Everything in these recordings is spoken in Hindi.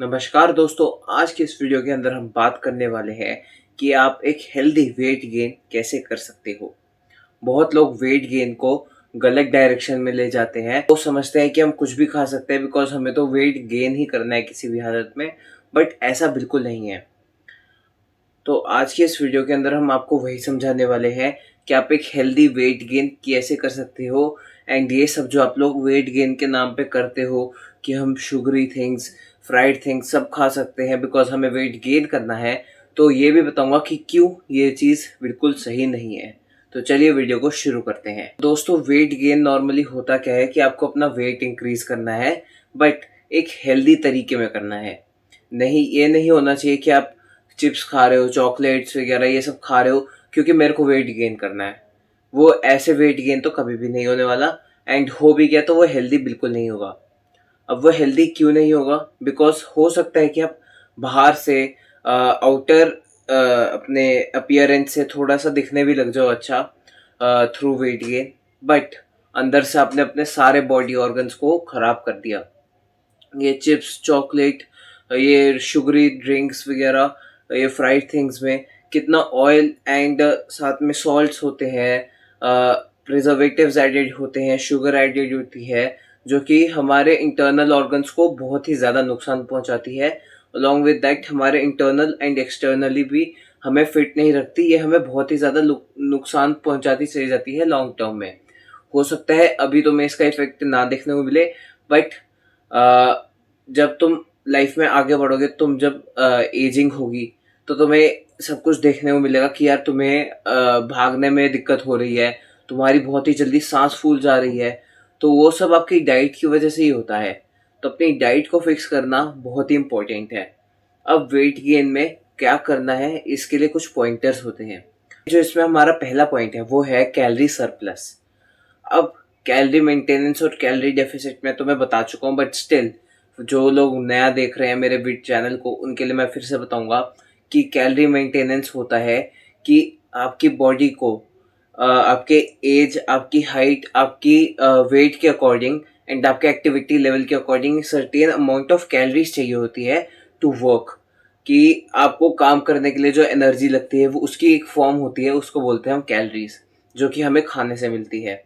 नमस्कार दोस्तों। आज के इस वीडियो के अंदर हम बात करने वाले हैं कि आप एक हेल्दी वेट गेन कैसे कर सकते हो। बहुत लोग वेट गेन को गलत डायरेक्शन में ले जाते हैं। वो समझते हैं कि हम कुछ भी खा सकते हैं बिकॉज हमें तो वेट गेन ही करना है किसी भी हालत में, बट ऐसा बिल्कुल नहीं है। तो आज के इस वीडियो के अंदर हम आपको वही समझाने वाले हैं कि आप एक हेल्दी वेट गेन कैसे कर सकते हो। एंड ये सब जो आप लोग वेट गेन के नाम पे करते हो कि हम शुगरी थिंग्स, फ्राइड थिंग्स सब खा सकते हैं बिकॉज हमें वेट गेन करना है, तो ये भी बताऊंगा कि क्यों ये चीज़ बिल्कुल सही नहीं है। तो चलिए वीडियो को शुरू करते हैं। दोस्तों, वेट गेन नॉर्मली होता क्या है कि आपको अपना वेट इंक्रीज करना है, बट एक हेल्दी तरीके में करना है। ये नहीं होना चाहिए कि आप चिप्स खा रहे हो, चॉकलेट्स वगैरह ये सब खा रहे हो क्योंकि मेरे को वेट गेन करना है। वो ऐसे वेट गेन तो कभी भी नहीं होने वाला, एंड हो भी गया तो वो हेल्दी बिल्कुल नहीं होगा। अब वो हेल्दी क्यों नहीं होगा? बिकॉज हो सकता है कि आप बाहर से आउटर अपने अपियरेंस से थोड़ा सा दिखने भी लग जाओ अच्छा थ्रू वेट गेन, बट अंदर से आपने अपने सारे बॉडी ऑर्गन्स को खराब कर दिया। ये चिप्स, चॉकलेट, ये शुगरी ड्रिंक्स वगैरह, ये फ्राइड थिंग्स में कितना ऑयल एंड साथ में सॉल्ट्स होते हैं, प्रिजर्वेटिव्स एडेड होते हैं, शुगर एडेड होती है, जो कि हमारे इंटरनल ऑर्गन्स को बहुत ही ज़्यादा नुकसान पहुंचाती है। अलॉन्ग विद दैट हमारे इंटरनल एंड एक्सटर्नली भी हमें फिट नहीं रखती। ये हमें बहुत ही ज़्यादा नुकसान पहुंचाती चली जाती है लॉन्ग टर्म में। हो सकता है अभी तुम्हें इसका इफेक्ट ना देखने को मिले, बट जब तुम लाइफ में आगे बढ़ोगे, तुम जब एजिंग होगी तो तुम्हें सब कुछ देखने को मिलेगा कि यार तुम्हें भागने में दिक्कत हो रही है, तुम्हारी बहुत ही जल्दी सांस फूल जा रही है। तो वो सब आपकी डाइट की वजह से ही होता है। तो अपनी डाइट को फिक्स करना बहुत ही इम्पोर्टेंट है। अब वेट गेन में क्या करना है, इसके लिए कुछ पॉइंटर्स होते हैं। जो इसमें हमारा पहला पॉइंट है वो है कैलोरी सरप्लस। अब कैलोरी मेंटेनेंस और कैलोरी डेफिसिट में तो मैं बता चुका हूँ, बट स्टिल जो लोग नया देख रहे हैं मेरे वीट चैनल को, उनके लिए मैं फिर से बताऊंगा कि कैलोरी मेंटेनेंस होता है कि आपकी बॉडी को आपके एज, आपकी हाइट, आपकी वेट के अकॉर्डिंग एंड आपके एक्टिविटी लेवल के according certain amount of calories चाहिए होती है टू वर्क। कि आपको काम करने के लिए जो एनर्जी लगती है वो उसकी एक फॉर्म होती है, उसको बोलते हैं हम कैलोरीज, जो कि हमें खाने से मिलती है।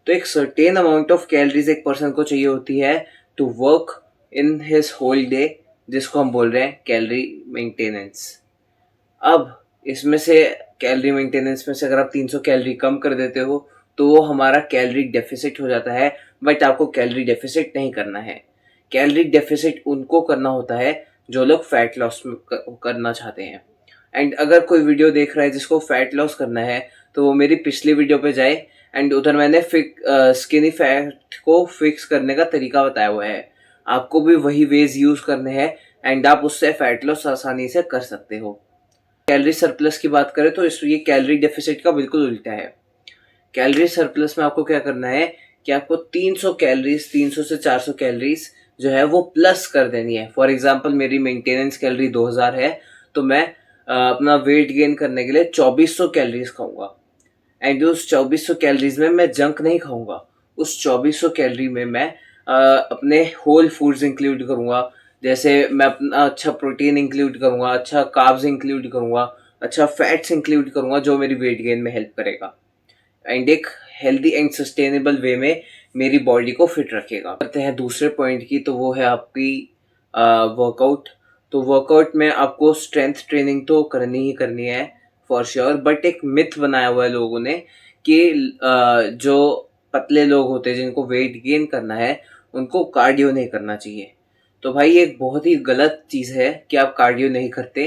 तो एक सर्टेन अमाउंट ऑफ कैलोरीज एक पर्सन को चाहिए होती है to work in his whole day, जिसको हम बोल रहे हैं कैलोरी मेंटेनेंस। अब इसमें से कैलोरी मेंटेनेंस में से अगर आप 300 कैलोरी कम कर देते हो तो वो हमारा कैलोरी डेफिसिट हो जाता है, बट आपको कैलोरी डेफिसिट नहीं करना है। कैलोरी डेफिसिट उनको करना होता है जो लोग फैट लॉस करना चाहते हैं। एंड अगर कोई वीडियो देख रहा है जिसको फैट लॉस करना है तो वो मेरी पिछली वीडियो पे जाए, एंड उधर मैंने स्किनी फैट को फिक्स करने का तरीका बताया हुआ है। आपको भी वही वेज यूज करने हैं एंड आप उससे फैट लॉस आसानी से कर सकते हो। कैलोरी सरप्लस की बात करें तो ये कैलोरी डेफिसिट का बिल्कुल उल्टा है। कैलोरी सरप्लस में आपको क्या करना है कि आपको 300 कैलोरीज, 300 से 400 कैलोरीज जो है वो प्लस कर देनी है। फॉर एग्जांपल मेरी मेंटेनेंस कैलोरी 2000 है, तो मैं अपना वेट गेन करने के लिए 2400 कैलोरीज खाऊंगा। एंड उस 2400 कैलोरीज में मैं जंक नहीं खाऊंगा। उस 2400 कैलोरी में मैं अपने होल फूड्स इंक्लूड करूंगा। जैसे मैं अपना अच्छा प्रोटीन इंक्लूड करूंगा, अच्छा कार्ब्स इंक्लूड करूंगा, अच्छा फैट्स इंक्लूड करूंगा, जो मेरी वेट गेन में हेल्प करेगा एंड एक हेल्दी एंड सस्टेनेबल वे में मेरी बॉडी को फिट रखेगा। करते हैं दूसरे पॉइंट की, तो वो है आपकी वर्कआउट। तो वर्कआउट में आपको स्ट्रेंथ ट्रेनिंग तो करनी ही करनी है फॉर श्योर, बट एक मिथ बनाया हुआ है लोगों ने कि जो पतले लोग होते हैं जिनको वेट गेन करना है उनको कार्डियो नहीं करना चाहिए। तो भाई एक बहुत ही गलत चीज़ है कि आप कार्डियो नहीं करते।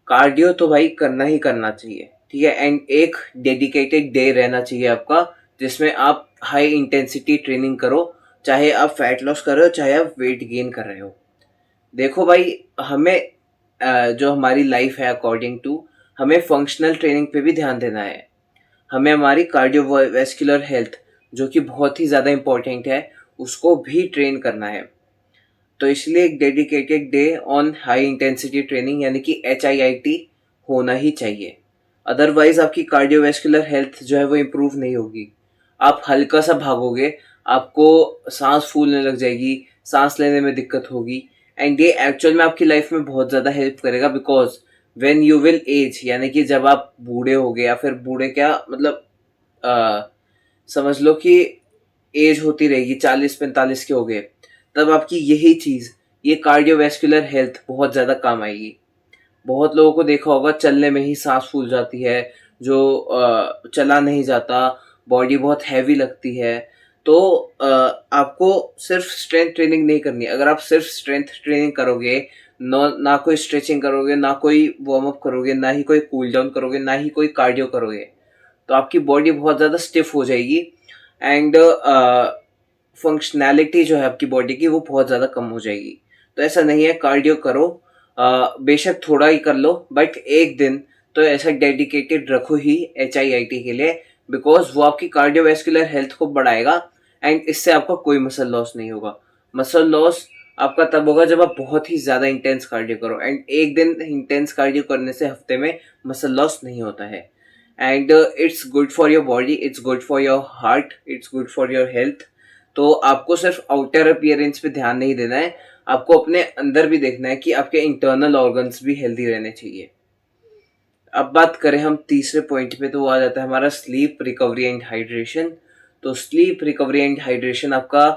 कार्डियो तो भाई करना ही करना चाहिए, ठीक है। एंड एक डेडिकेटेड डे रहना चाहिए आपका जिसमें आप हाई इंटेंसिटी ट्रेनिंग करो, चाहे आप फैट लॉस कर रहे हो चाहे आप वेट गेन कर रहे हो। देखो भाई, हमें जो हमारी लाइफ है अकॉर्डिंग टू, हमें फंक्शनल ट्रेनिंग पे भी ध्यान देना है। हमें हमारी कार्डियोवैस्कुलर हेल्थ, जो कि बहुत ही ज़्यादा इम्पोर्टेंट है, उसको भी ट्रेन करना है। तो इसलिए एक dedicated day on high intensity training यानी कि HIIT होना ही चाहिए। अदरवाइज आपकी कार्डियोवैस्कुलर हेल्थ जो है वो इम्प्रूव नहीं होगी। आप हल्का सा भागोगे, आपको सांस फूलने लग जाएगी, सांस लेने में दिक्कत होगी, एंड ये एक्चुअल में आपकी लाइफ में बहुत ज़्यादा हेल्प करेगा, because when you will age, यानी कि जब आप बूढ़े हो गए, या फिर बूढ़े क्या मतलब समझ लो कि एज होती रहेगी, 40-45 के हो गए, तब आपकी यही चीज़, ये कार्डियोवैस्कुलर हेल्थ बहुत ज़्यादा काम आएगी। बहुत लोगों को देखा होगा चलने में ही सांस फूल जाती है, जो चला नहीं जाता, बॉडी बहुत हैवी लगती है। तो आपको सिर्फ स्ट्रेंथ ट्रेनिंग नहीं करनी। अगर आप सिर्फ स्ट्रेंथ ट्रेनिंग करोगे, ना कोई स्ट्रेचिंग करोगे, ना कोई वार्म अप करोगे, ना ही कोई कूल डाउन करोगे, ना ही कोई कार्डियो करोगे, तो आपकी बॉडी बहुत ज़्यादा स्टिफ हो जाएगी एंड फंक्शनैलिटी जो है आपकी बॉडी की वो बहुत ज़्यादा कम हो जाएगी। तो ऐसा नहीं है, कार्डियो करो, बेशक थोड़ा ही कर लो, बट एक दिन तो ऐसा डेडिकेटेड रखो ही HIIT के लिए, बिकॉज वो आपकी कार्डियोवैस्कुलर हेल्थ को बढ़ाएगा एंड इससे आपका कोई मसल लॉस नहीं होगा। मसल लॉस आपका तब होगा जब आप बहुत ही ज़्यादा इंटेंस कार्डियो करो, एंड एक दिन इंटेंस कार्डियो करने से हफ्ते में मसल लॉस नहीं होता है। And it's good for your body, it's good for your heart, it's good for your health. तो आपको सिर्फ आउटर अपीयरेंस पे ध्यान नहीं देना है, आपको अपने अंदर भी देखना है कि आपके इंटरनल ऑर्गन्स भी हेल्दी रहने चाहिए। अब बात करें हम तीसरे पॉइंट पे, तो वो आ जाता है हमारा स्लीप, रिकवरी एंड हाइड्रेशन। तो स्लीप, रिकवरी एंड हाइड्रेशन आपका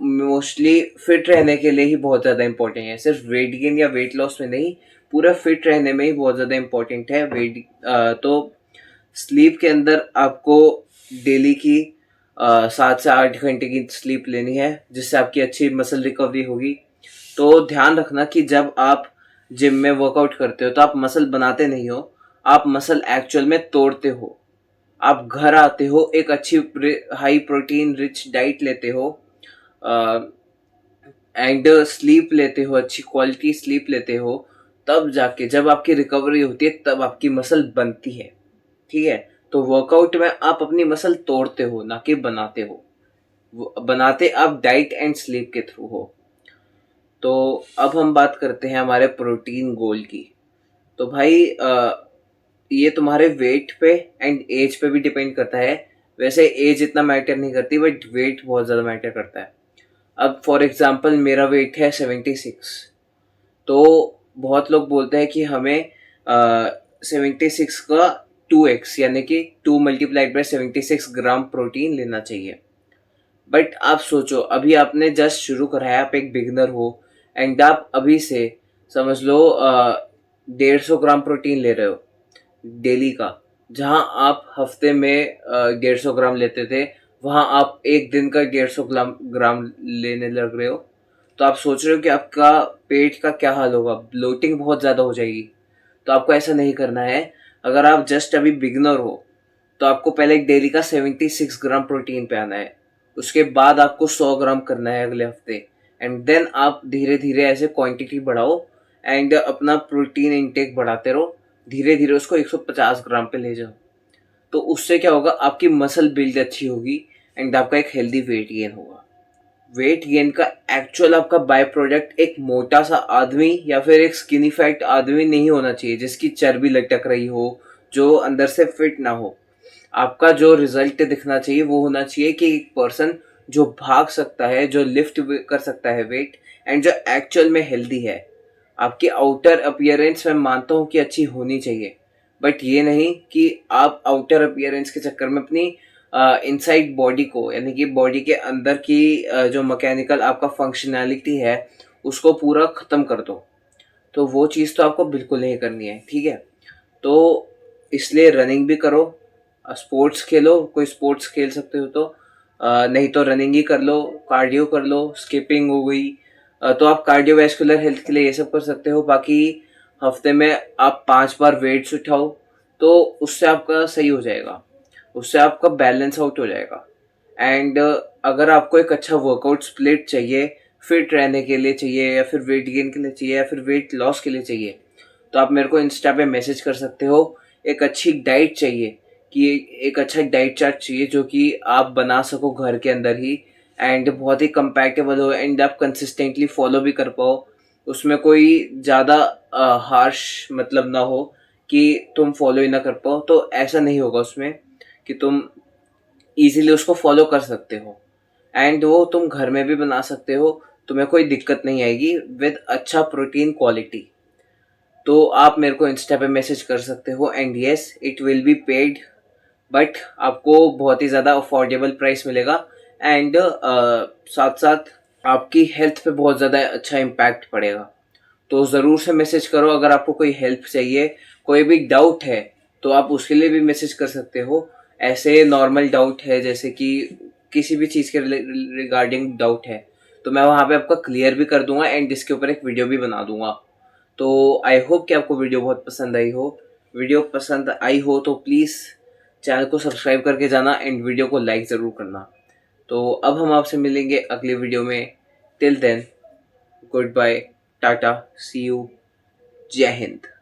मोस्टली फिट रहने के लिए ही बहुत ज़्यादा इंपॉर्टेंट है, सिर्फ वेट गेन या वेट लॉस में नहीं, पूरा फिट रहने में ही बहुत ज़्यादा इंपॉर्टेंट है। तो स्लीप के अंदर आपको डेली की 7 से 8 घंटे की स्लीप लेनी है, जिससे आपकी अच्छी मसल रिकवरी होगी। तो ध्यान रखना कि जब आप जिम में वर्कआउट करते हो तो आप मसल बनाते नहीं हो, आप मसल एक्चुअल में तोड़ते हो। आप घर आते हो, एक अच्छी हाई प्रोटीन रिच डाइट लेते हो एंड स्लीप लेते हो, अच्छी क्वालिटी स्लीप लेते हो, तब जाके जब आपकी रिकवरी होती है तब आपकी मसल बनती है। ठीक है, तो वर्कआउट में आप अपनी मसल तोड़ते हो, ना कि बनाते हो। बनाते आप डाइट एंड स्लीप के थ्रू हो। तो अब हम बात करते हैं हमारे प्रोटीन गोल की। तो भाई ये तुम्हारे वेट पे एंड एज पे भी डिपेंड करता है। वैसे एज इतना मैटर नहीं करती, बट वेट बहुत ज़्यादा मैटर करता है। अब फॉर एग्जांपल मेरा वेट है 76, तो बहुत लोग बोलते हैं कि हमें 76 का 2x, यानी कि 2 × 76 ग्राम प्रोटीन लेना चाहिए। बट आप सोचो, अभी आपने जस्ट शुरू करा है, आप एक बिगनर हो एंड आप अभी से समझ लो 150 ग्राम प्रोटीन ले रहे हो डेली का। जहां आप हफ्ते में 150 ग्राम लेते थे, वहां आप एक दिन का 150 ग्राम लेने लग रहे हो। तो आप सोच रहे हो कि आपका पेट का क्या हाल होगा, ब्लोटिंग बहुत ज़्यादा हो जाएगी। तो आपको ऐसा नहीं करना है। अगर आप जस्ट अभी बिगनर हो तो आपको पहले डेली का 76 ग्राम प्रोटीन पे आना है, उसके बाद आपको 100 ग्राम करना है अगले हफ्ते, एंड देन आप धीरे धीरे ऐसे क्वांटिटी बढ़ाओ एंड अपना प्रोटीन इंटेक बढ़ाते रहो, धीरे धीरे उसको 150 ग्राम पे ले जाओ। तो उससे क्या होगा, आपकी मसल बिल्ड अच्छी होगी एंड आपका एक हेल्दी वेट गेन होगा। वेट गेन का एक्चुअल आपका बाय प्रोडक्ट एक मोटा सा आदमी या फिर एक स्किनी फैट आदमी नहीं होना चाहिए जिसकी चर्बी लटक रही हो, जो अंदर से फिट ना हो। आपका जो रिजल्ट दिखना चाहिए वो होना चाहिए कि एक पर्सन जो भाग सकता है, जो लिफ्ट कर सकता है वेट, एंड जो एक्चुअल में हेल्दी है। आपकी आउटर अपीयरेंस मैं मानता हूँ कि अच्छी होनी चाहिए, बट ये नहीं कि आप आउटर अपीयरेंस के चक्कर में अपनी इनसाइड बॉडी को, यानी कि बॉडी के अंदर की जो मैकेनिकल आपका फंक्शनैलिटी है उसको पूरा ख़त्म कर दो। तो वो चीज़ तो आपको बिल्कुल नहीं करनी है। ठीक है, तो इसलिए रनिंग भी करो, स्पोर्ट्स खेलो, कोई स्पोर्ट्स खेल सकते हो तो, नहीं तो रनिंग ही कर लो, कार्डियो कर लो, स्किपिंग हो गई। तो आप कार्डियोवैस्कुलर हेल्थ के लिए ये सब कर सकते हो। बाकी हफ्ते में आप 5 बार वेट्स उठाओ, तो उससे आपका सही हो जाएगा, उससे आपका बैलेंस आउट हो जाएगा। एंड अगर आपको एक अच्छा वर्कआउट स्प्लिट चाहिए, फिट रहने के लिए चाहिए, या फिर वेट गेन के लिए चाहिए, या फिर वेट लॉस के लिए चाहिए, तो आप मेरे को इंस्टा पे मैसेज कर सकते हो। एक अच्छी डाइट चाहिए, कि एक अच्छा डाइट चार्ट चाहिए जो कि आप बना सको घर के अंदर ही, एंड बहुत ही कंपैटिबल हो एंड आप कंसिस्टेंटली फॉलो भी कर पाओ। उसमें कोई ज़्यादा हार्श मतलब ना हो कि तुम फॉलो ही ना कर पाओ। तो ऐसा नहीं होगा उसमें, कि तुम इजीली उसको फॉलो कर सकते हो, एंड वो तुम घर में भी बना सकते हो। तुम्हें कोई दिक्कत नहीं आएगी विद अच्छा प्रोटीन क्वालिटी। तो आप मेरे को इंस्टा पे मैसेज कर सकते हो and yes it will be paid, but आपको बहुत ही ज़्यादा अफोर्डेबल प्राइस मिलेगा एंड साथ साथ आपकी हेल्थ पे बहुत ज़्यादा अच्छा इम्पैक्ट पड़ेगा। तो ज़रूर से मैसेज करो अगर आपको कोई हेल्प चाहिए, कोई भी डाउट है तो आप उसके लिए भी मैसेज कर सकते हो। ऐसे नॉर्मल डाउट है जैसे कि किसी भी चीज़ के रिगार्डिंग डाउट है तो मैं वहाँ पे आपका क्लियर भी कर दूंगा एंड इसके ऊपर एक वीडियो भी बना दूंगा। तो आई होप कि आपको वीडियो बहुत पसंद आई हो। वीडियो पसंद आई हो तो प्लीज़ चैनल को सब्सक्राइब करके जाना एंड वीडियो को लाइक ज़रूर करना। तो अब हम आपसे मिलेंगे अगले वीडियो में। Till then good bye, tata, see you, जय हिंद।